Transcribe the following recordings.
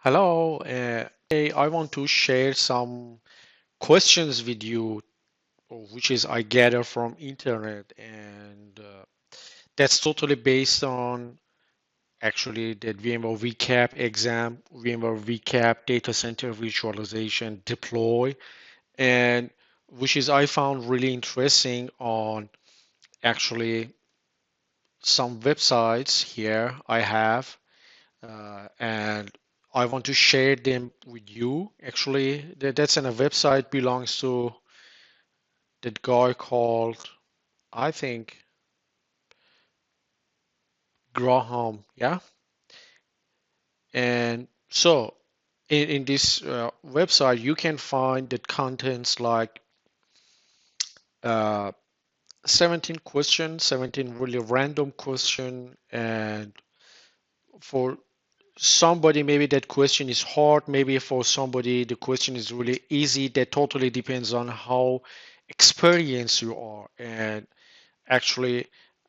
Hello, today I want to share some questions with you, which is I gather from internet, and that's totally based on actually the VMware VCAP exam, VMware VCAP Data Center Visualization Deploy, and which is I found really interesting on actually some websites here I have. And I want to share them with you. Actually, that's in a website belongs to that guy called, I think, Graham. Yeah. And so in this website, you can find the contents like uh, 17 questions, 17 really random question, and for somebody maybe that question is hard, maybe for somebody the question is really easy. That totally depends on how experienced you are and actually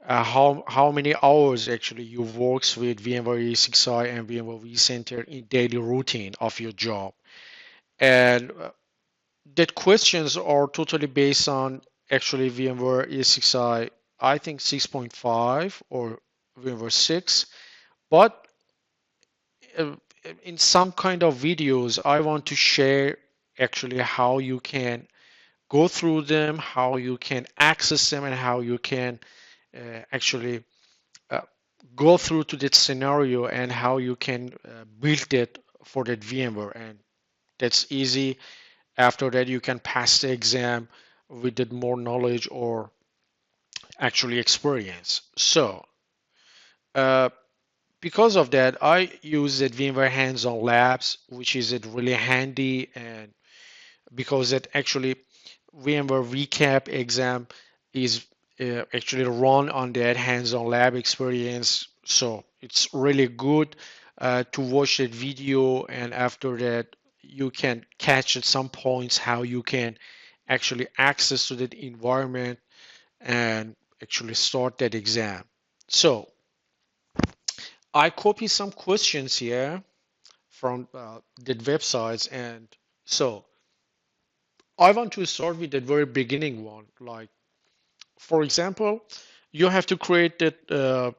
how many hours actually you works with VMware E6i and VMware vCenter in daily routine of your job. And that questions are totally based on actually VMware E6i, I think 6.5 or VMware 6, but uh, in some kind of videos, I want to share actually how you can go through them, how you can access them, and how you can actually uh, go through to that scenario and how you can build it for that VMware. And that's easy. After that, you can pass the exam with that more knowledge or actually experience. So, uh, because of that, I use that VMware Hands-on Labs, which is it really handy, and because it actually VMware VCAP exam is actually run on that hands-on lab experience, so it's really good to watch that video, and after that, you can catch at some points how you can actually access to that environment and actually start that exam. So I copy some questions here from the websites. And so I want to start with the very beginning one. Like, for example, you have to create that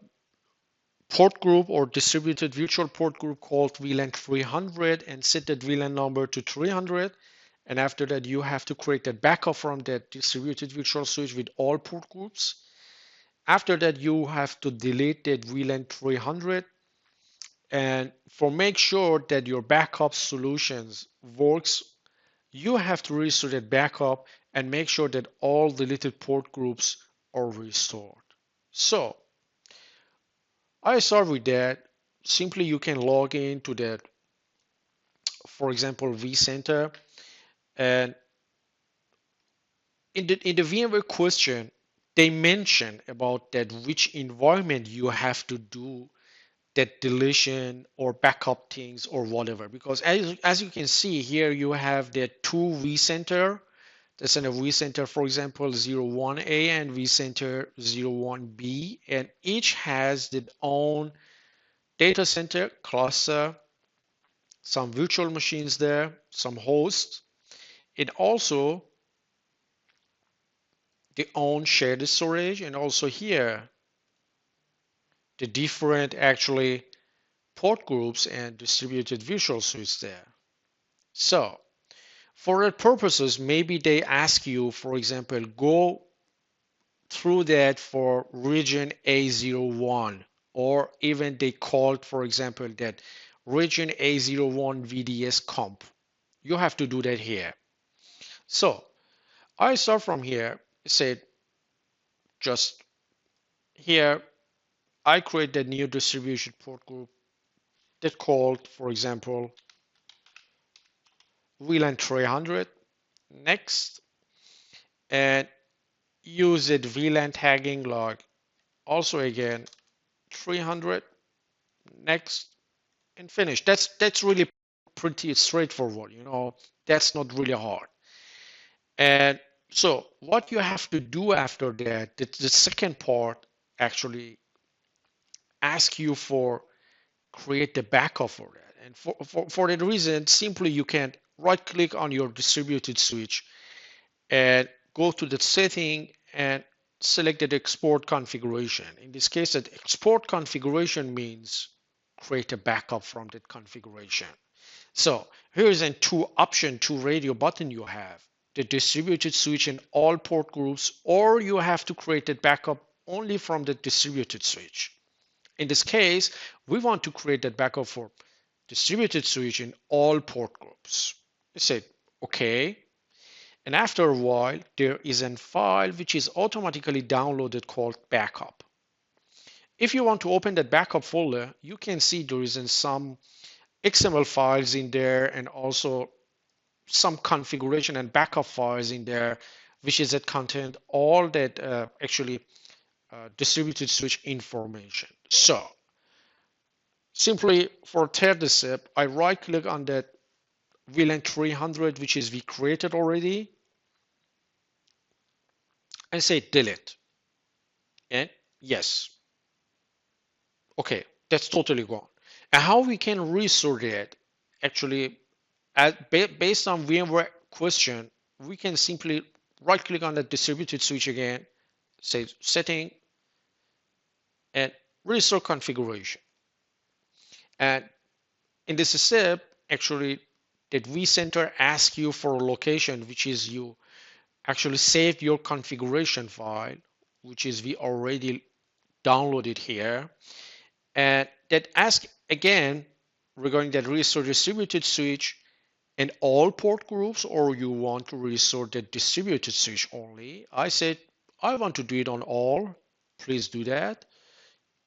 port group or distributed virtual port group called VLAN 300 and set that VLAN number to 300. And after that, you have to create that backup from that distributed virtual switch with all port groups. After that, you have to delete that VLAN 300. And for make sure that your backup solutions works, you have to restore that backup and make sure that all deleted port groups are restored. So I start with that. Simply you can log into that, for example, vCenter. And in the VMware question, they mention about that which environment you have to do that deletion or backup things or whatever. Because as you can see here, you have the two vCenter. That's in a vCenter, for example, 01A and vCenter 01B, and each has its own data center cluster, some virtual machines there, some hosts. It also the own shared storage, and also here the different actually port groups and distributed virtual suites there. So for that purposes, maybe they ask you, for example, go through that for region A01, or even they called, for example, that region A01 VDS comp. You have to do that here. So I start from here, said just here, I create a new distribution port group that called, for example, VLAN 300. Next, and use it VLAN tagging log. Also again, 300. Next, and finish. That's really pretty straightforward. That's not really hard. And so what you have to do after that, the second part actually ask you for create the backup for that. And for that reason, simply you can right click on your distributed switch and go to the setting and select the export configuration. In this case, that export configuration means create a backup from that configuration. So here's a two radio button you have, the distributed switch in all port groups, or you have to create a backup only from the distributed switch. In this case, we want to create that backup for distributed switch in all port groups. We say, okay. And after a while, there is a file which is automatically downloaded called backup. If you want to open that backup folder, you can see there is some XML files in there and also some configuration and backup files in there, which is that contain all that distributed switch information. So simply for third step, I right click on that VLAN 300, which is we created already, and say delete. And yes. Okay, that's totally gone. And how we can restore it? Actually, based on VMware question, we can simply right click on the distributed switch again, say setting, and restore configuration. And in this step, actually, that vCenter asks you for a location, which is you actually saved your configuration file, which is we already downloaded here. And that asks again regarding that restore distributed switch in all port groups, or you want to restore the distributed switch only. I said I want to do it on all. Please do that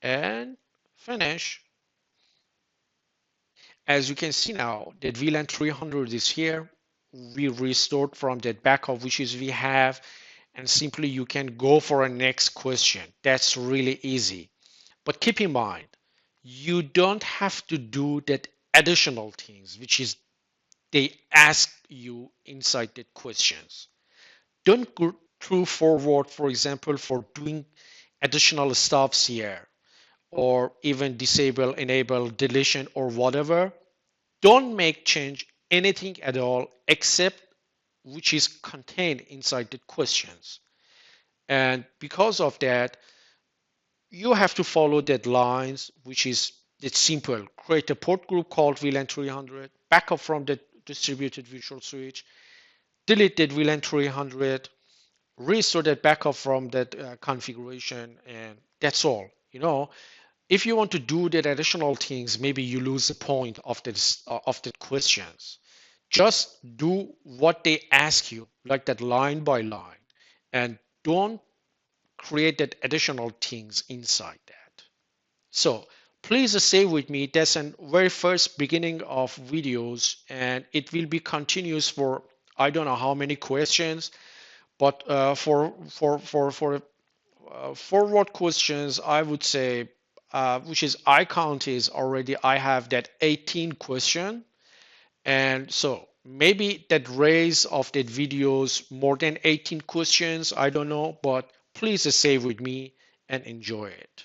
and finish. As you can see now, that VLAN 300 is here. We restored from that backup, which is we have, and simply you can go for a next question. That's really easy. But keep in mind, you don't have to do that additional things, which is they ask you inside the questions. Don't go through forward, for example, for doing additional stuffs here, or even disable, enable, deletion, or whatever. Don't make change anything at all except which is contained inside the questions. And because of that, you have to follow that lines, which is it's simple. Create a port group called VLAN 300, backup from the distributed virtual switch, delete that VLAN 300, restore that backup from that configuration, and that's all. If you want to do that additional things, maybe you lose the point of the questions. Just do what they ask you, like that line by line, and don't create that additional things inside that. So please stay with me. That's a very first beginning of videos, and it will be continuous for I don't know how many questions, but for forward questions, I would say, which is I count is already I have that 18 question, and so maybe that raise of that videos more than 18 questions. I don't know, but please stay with me and enjoy it.